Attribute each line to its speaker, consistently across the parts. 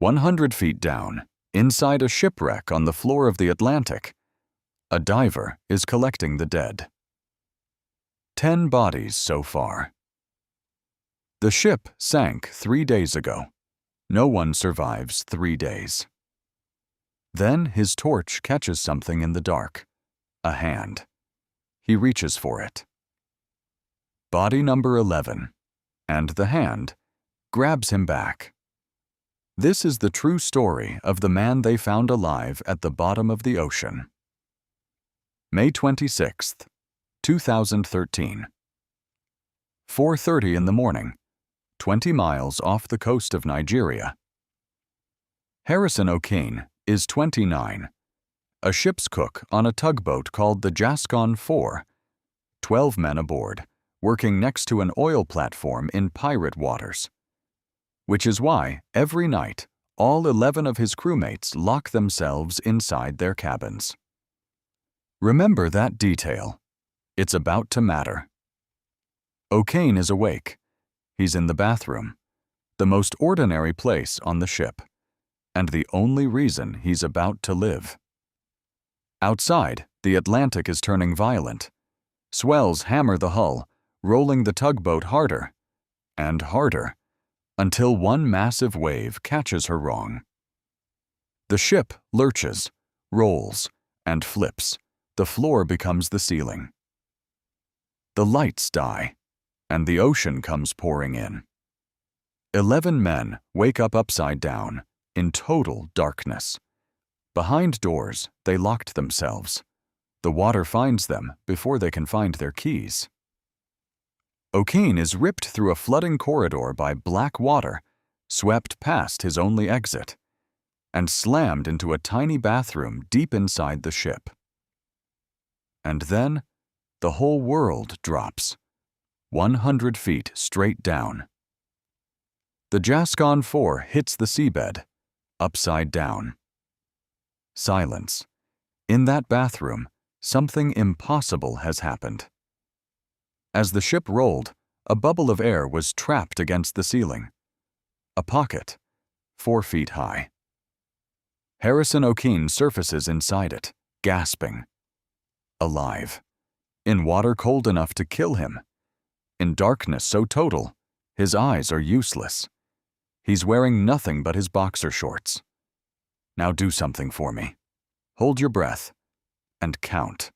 Speaker 1: 100 feet down, inside a shipwreck on the floor of the Atlantic, a diver is collecting the dead. 10 bodies so far. The ship sank 3 days ago. No one survives 3 days. Then his torch catches something in the dark. A hand. He reaches for it. Body number 11. And the hand grabs him back. This is the true story of the man they found alive at the bottom of the ocean. May 26th, 2013. 4:30 in the morning, 20 miles off the coast of Nigeria. Harrison Okene is 29, a ship's cook on a tugboat called the Jascon 4, 12 men aboard, working next to an oil platform in pirate waters. Which is why, every night, all 11 of his crewmates lock themselves inside their cabins. Remember that detail. It's about to matter. Okene is awake. He's in the bathroom, the most ordinary place on the ship, and the only reason he's about to live. Outside, the Atlantic is turning violent. Swells hammer the hull, rolling the tugboat harder and harder, until one massive wave catches her wrong. The ship lurches, rolls, and flips. The floor becomes the ceiling. The lights die, and the ocean comes pouring in. 11 men wake up upside down, in total darkness. Behind doors, they locked themselves. The water finds them before they can find their keys. Okene is ripped through a flooding corridor by black water, swept past his only exit, and slammed into a tiny bathroom deep inside the ship. And then, the whole world drops, 100 feet straight down. The Jascon 4 hits the seabed, upside down. Silence. In that bathroom, something impossible has happened. As the ship rolled, a bubble of air was trapped against the ceiling. A pocket, 4 feet high. Harrison Okene surfaces inside it, gasping. Alive. In water cold enough to kill him. In darkness so total, his eyes are useless. He's wearing nothing but his boxer shorts. Now do something for me. Hold your breath. And count.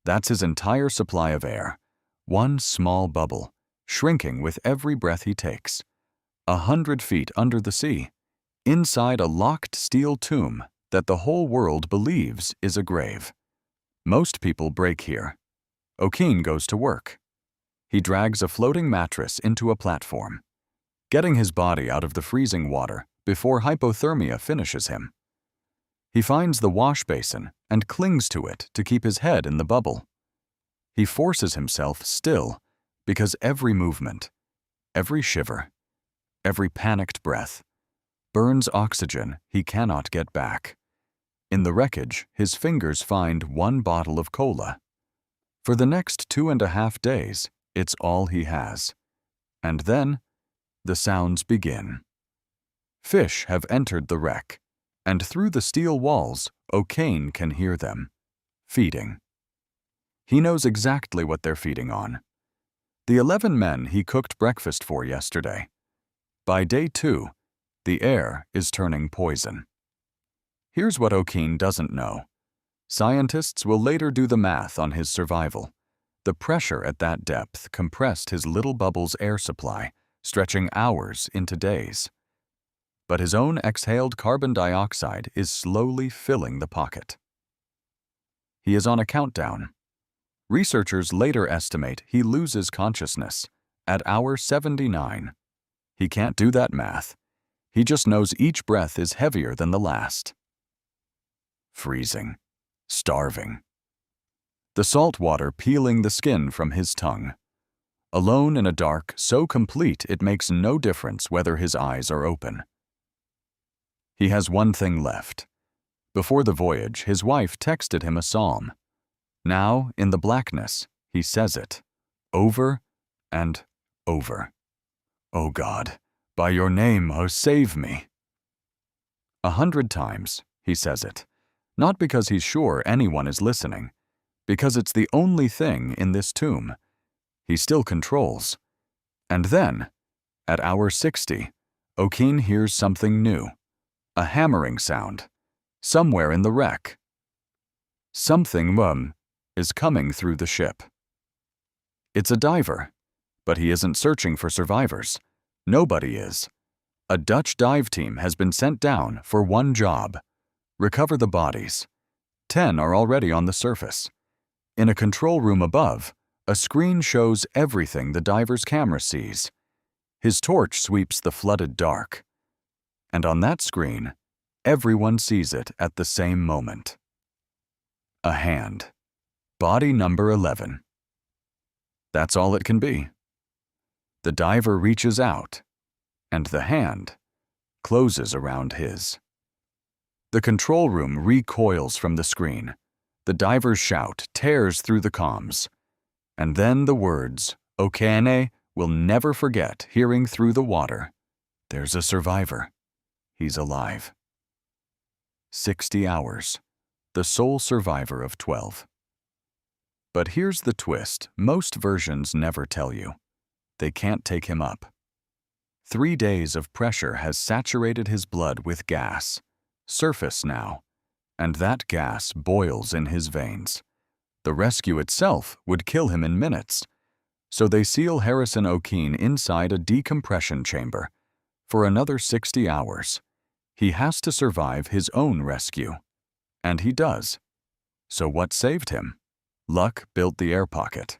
Speaker 1: That's his entire supply of air. One small bubble, shrinking with every breath he takes. 100 feet under the sea, inside a locked steel tomb that the whole world believes is a grave. Most people break here. Okene goes to work. He drags a floating mattress into a platform, getting his body out of the freezing water before hypothermia finishes him. He finds the wash basin and clings to it to keep his head in the bubble. He forces himself still because every movement, every shiver, every panicked breath burns oxygen he cannot get back. In the wreckage, his fingers find 1 bottle of cola. For the next 2.5 days, it's all he has. And then, the sounds begin. Fish have entered the wreck, and through the steel walls, Okene can hear them, feeding. He knows exactly what they're feeding on. The 11 men he cooked breakfast for yesterday. By day 2, the air is turning poison. Here's what Okene doesn't know. Scientists will later do the math on his survival. The pressure at that depth compressed his little bubble's air supply, stretching hours into days. But his own exhaled carbon dioxide is slowly filling the pocket. He is on a countdown. Researchers later estimate he loses consciousness at hour 79. He can't do that math. He just knows each breath is heavier than the last. Freezing. Starving. The salt water peeling the skin from his tongue. Alone in a dark so complete it makes no difference whether his eyes are open. He has one thing left. Before the voyage, his wife texted him a psalm. Now, in the blackness, he says it, over and over. "Oh God, by your name, oh save me." 100 times, he says it, not because he's sure anyone is listening, because it's the only thing in this tomb. He still controls. And then, at hour 60, Okene hears something new, a hammering sound, somewhere in the wreck. Something is coming through the ship. It's a diver, but he isn't searching for survivors. Nobody is. A Dutch dive team has been sent down for one job: recover the bodies. 10 are already on the surface. In a control room above, a screen shows everything the diver's camera sees. His torch sweeps the flooded dark. And on that screen, everyone sees it at the same moment. A hand. Body number 11. That's all it can be. The diver reaches out, and the hand closes around his. The control room recoils from the screen. The diver's shout tears through the comms. And then the words Okene will never forget hearing through the water. There's a survivor. He's alive. 60 hours. The sole survivor of 12. But here's the twist most versions never tell you. They can't take him up. 3 days of pressure has saturated his blood with gas, surface now, and that gas boils in his veins. The rescue itself would kill him in minutes, so they seal Harrison Okene inside a decompression chamber. For another 60 hours, he has to survive his own rescue. And he does. So what saved him? Luck built the air pocket.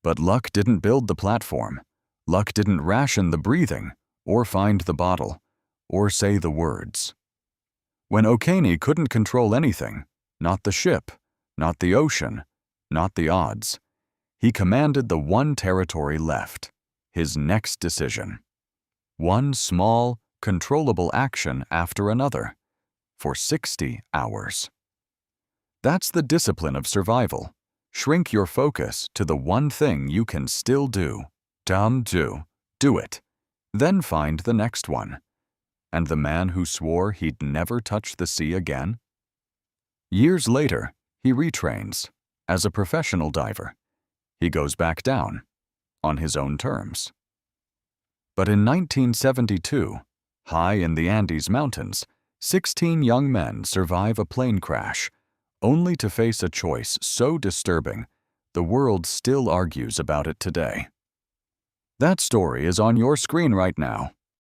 Speaker 1: But luck didn't build the platform. Luck didn't ration the breathing, or find the bottle, or say the words. When Okene couldn't control anything, not the ship, not the ocean, not the odds, he commanded the one territory left, his next decision. One small, controllable action after another, for 60 hours. That's the discipline of survival. Shrink your focus to the one thing you can still do. Do it. Then find the next one. And the man who swore he'd never touch the sea again? Years later, he retrains as a professional diver. He goes back down, on his own terms. But in 1972, high in the Andes Mountains, 16 young men survive a plane crash, only to face a choice so disturbing, the world still argues about it today. That story is on your screen right now.